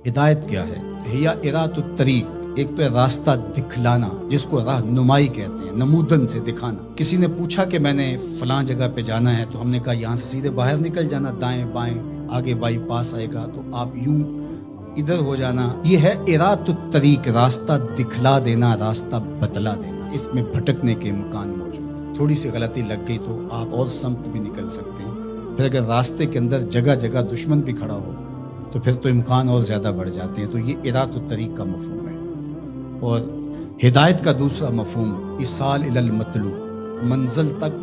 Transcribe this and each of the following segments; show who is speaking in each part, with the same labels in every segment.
Speaker 1: ہدایت کیا ہے؟ ہیا ارات الطریق، ایک تو ہے راستہ دکھلانا، جس کو راہ نمائی کہتے ہیں، نمودن سے دکھانا۔ کسی نے پوچھا کہ میں نے فلاں جگہ پہ جانا ہے، تو ہم نے کہا یہاں سے سیدھے باہر نکل جانا، دائیں بائیں آگے بائی پاس آئے گا، تو آپ یوں ادھر ہو جانا۔ یہ ہے ارات الطریق، راستہ دکھلا دینا، راستہ بتلا دینا۔ اس میں بھٹکنے کے امکان موجود ہیں، تھوڑی سی غلطی لگ گئی تو آپ اور سمت بھی نکل سکتے ہیں۔ پھر اگر راستے کے اندر جگہ جگہ دشمن بھی کھڑا ہو تو پھر تو امکان اور زیادہ بڑھ جاتے ہیں۔ تو یہ ارات الطریق کا مفہوم ہے۔ اور ہدایت کا دوسرا مفہوم ایصال الی المطلوب، منزل تک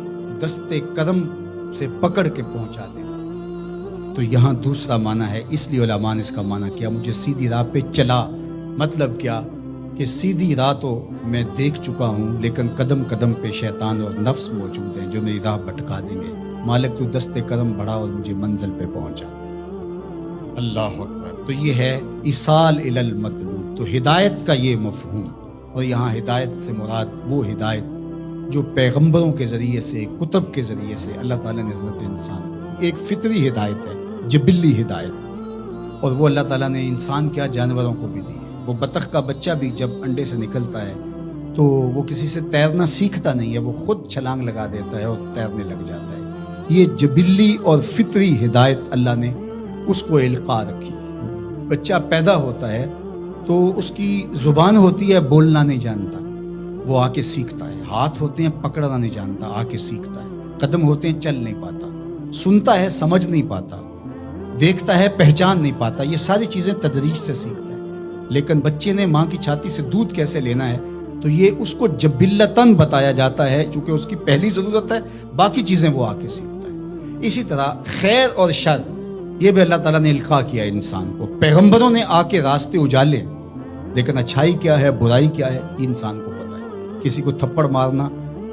Speaker 1: دستے کرم سے پکڑ کے پہنچا دینا۔ تو یہاں دوسرا معنی ہے، اس لیے علماء نے اس کا معنی کیا مجھے سیدھی راہ پہ چلا۔ مطلب کیا کہ سیدھی راہ تو میں دیکھ چکا ہوں، لیکن قدم قدم پہ شیطان اور نفس موجود ہیں جو میری راہ بھٹکا دیں گے۔ مالک تو دستے کرم بڑھا اور مجھے منزل پہ پہنچا دے۔ اللہ اکبر۔ تو یہ ہے ایصال الی المطلوب، تو ہدایت کا یہ مفہوم۔ اور یہاں ہدایت سے مراد وہ ہدایت جو پیغمبروں کے ذریعے سے، کتب کے ذریعے سے اللہ تعالیٰ نے حضرت انسان، ایک فطری ہدایت ہے، جبلی ہدایت۔ اور وہ اللہ تعالیٰ نے انسان کیا جانوروں کو بھی دی ہے۔ وہ بطخ کا بچہ بھی جب انڈے سے نکلتا ہے تو وہ کسی سے تیرنا سیکھتا نہیں ہے، وہ خود چھلانگ لگا دیتا ہے اور تیرنے لگ جاتا ہے۔ یہ جبلی اور فطری ہدایت اللہ نے اس کو القاء رکھی۔ بچہ پیدا ہوتا ہے تو اس کی زبان ہوتی ہے، بولنا نہیں جانتا، وہ آ کے سیکھتا ہے۔ ہاتھ ہوتے ہیں، پکڑنا نہیں جانتا، آ کے سیکھتا ہے۔ قدم ہوتے ہیں، چل نہیں پاتا، سنتا ہے، سمجھ نہیں پاتا، دیکھتا ہے، پہچان نہیں پاتا۔ یہ ساری چیزیں تدریج سے سیکھتا ہے۔ لیکن بچے نے ماں کی چھاتی سے دودھ کیسے لینا ہے تو یہ اس کو جبلتاً بتایا جاتا ہے، چونکہ اس کی پہلی ضرورت ہے، باقی چیزیں وہ آ کے سیکھتا ہے۔ اسی طرح خیر اور شر، یہ بھی اللہ تعالیٰ نے القاء کیا انسان کو۔ پیغمبروں نے آ کے راستے اجالے، لیکن اچھائی کیا ہے، برائی کیا ہے، یہ انسان کو پتہ ہے۔ کسی کو تھپڑ مارنا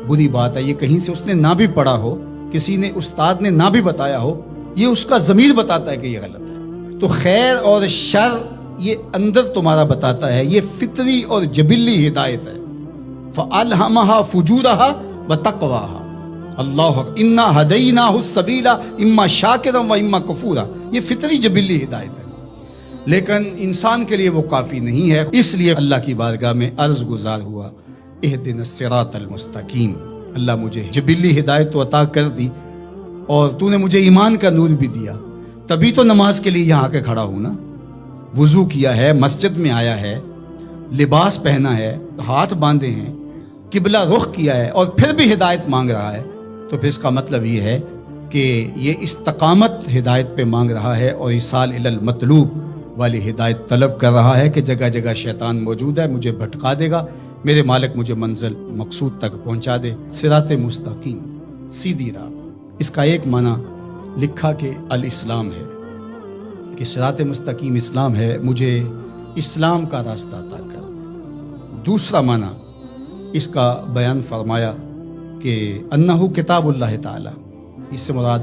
Speaker 1: بری بات ہے، یہ کہیں سے اس نے نہ بھی پڑھا ہو، کسی نے استاد نے نہ بھی بتایا ہو، یہ اس کا ضمیر بتاتا ہے کہ یہ غلط ہے۔ تو خیر اور شر یہ اندر تمہارا بتاتا ہے، یہ فطری اور جبلی ہدایت ہے۔ فَأَلْهَمَهَا فُجُورَهَا وَتَقْوَاهَا، اللہ اِنَّا هَدَيْنَاهُ السَّبِيلَ إِمَّا شَاكِرًا وَإِمَّا كَفُورًا۔ یہ فطری جبلی ہدایت ہے، لیکن انسان کے لیے وہ کافی نہیں ہے۔ اس لیے اللہ کی بارگاہ میں عرض گزار ہوا، اهْدِنَا الصِّرَاطَ الْمُسْتَقِيمَ۔ اللہ مجھے جبلی ہدایت تو عطا کر دی، اور تو نے مجھے ایمان کا نور بھی دیا، تبھی تو نماز کے لیے یہاں آ کے کھڑا ہوں نا۔ وضو کیا ہے، مسجد میں آیا ہے، لباس پہنا ہے، ہاتھ باندھے ہیں، قبلہ رخ کیا ہے، اور پھر بھی ہدایت مانگ رہا ہے، تو پھر اس کا مطلب یہ ہے کہ یہ استقامت ہدایت پہ مانگ رہا ہے، اور ایصال الی المطلوب والی ہدایت طلب کر رہا ہے کہ جگہ جگہ شیطان موجود ہے، مجھے بھٹکا دے گا، میرے مالک مجھے منزل مقصود تک پہنچا دے۔ صراط مستقیم، سیدھی راہ۔ اس کا ایک معنی لکھا کہ الاسلام ہے، کہ صراط مستقیم اسلام ہے، مجھے اسلام کا راستہ عطا کر۔ دوسرا معنی اس کا بیان فرمایا کہ انہو کتاب اللہ تعالی، اس سے مراد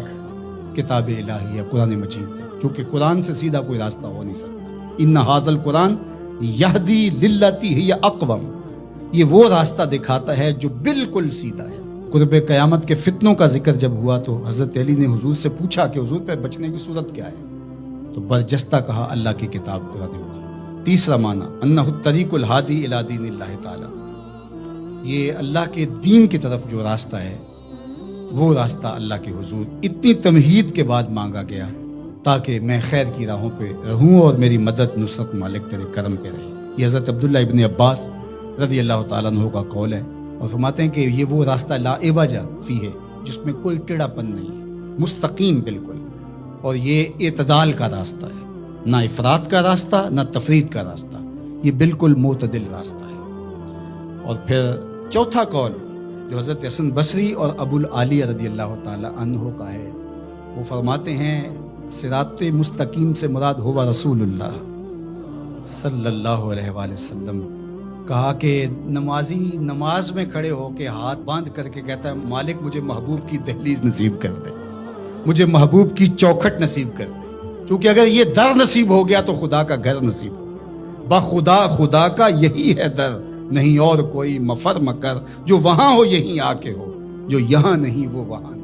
Speaker 1: کتاب الہی ہے، قرآن مجید ہے، کیونکہ قرآن سے سیدھا کوئی راستہ ہو نہیں سکتا۔ ان ھذا القرآن یہدی للتی ہی اقوم، یہ وہ راستہ دکھاتا ہے جو بالکل سیدھا ہے۔ قرب قیامت کے فتنوں کا ذکر جب ہوا تو حضرت علی نے حضور سے پوچھا کہ حضور پہ بچنے کی صورت کیا ہے، تو برجستہ کہا اللہ کی کتاب قرآن مجید۔ تیسرا معنی انہ الطریق الہادی الی دین اللہ تعالی، یہ اللہ کے دین کی طرف جو راستہ ہے، وہ راستہ اللہ کے حضور اتنی تمہید کے بعد مانگا گیا تاکہ میں خیر کی راہوں پہ رہوں اور میری مدد نصرت مالک تیرے کرم پہ رہے۔ یہ حضرت عبداللہ ابن عباس رضی اللہ تعالیٰ عنہ کا قول ہے، اور فرماتے ہیں کہ یہ وہ راستہ لا عوج فیہ، جس میں کوئی ٹیڑھا پن نہیں ہے، مستقیم بالکل، اور یہ اعتدال کا راستہ ہے، نہ افراط کا راستہ نہ تفرید کا راستہ، یہ بالکل معتدل راستہ ہے۔ اور پھر چوتھا قول جو حضرت حسن بصری اور ابو العالیہ رضی اللہ تعالی عنہ کا ہے، وہ فرماتے ہیں صراط مستقیم سے مراد ہوا رسول اللہ صلی اللہ علیہ وآلہ وسلم۔ کہا کہ نمازی نماز میں کھڑے ہو کے ہاتھ باندھ کر کے کہتا ہے مالک مجھے محبوب کی دہلیز نصیب کر دے، مجھے محبوب کی چوکھٹ نصیب کر دے، کیونکہ اگر یہ در نصیب ہو گیا تو خدا کا گھر نصیب ہو گیا۔ بخدا خدا کا یہی ہے در، نہیں اور کوئی مفر مکر، جو وہاں ہو یہیں آ کے ہو، جو یہاں نہیں وہ وہاں نہیں۔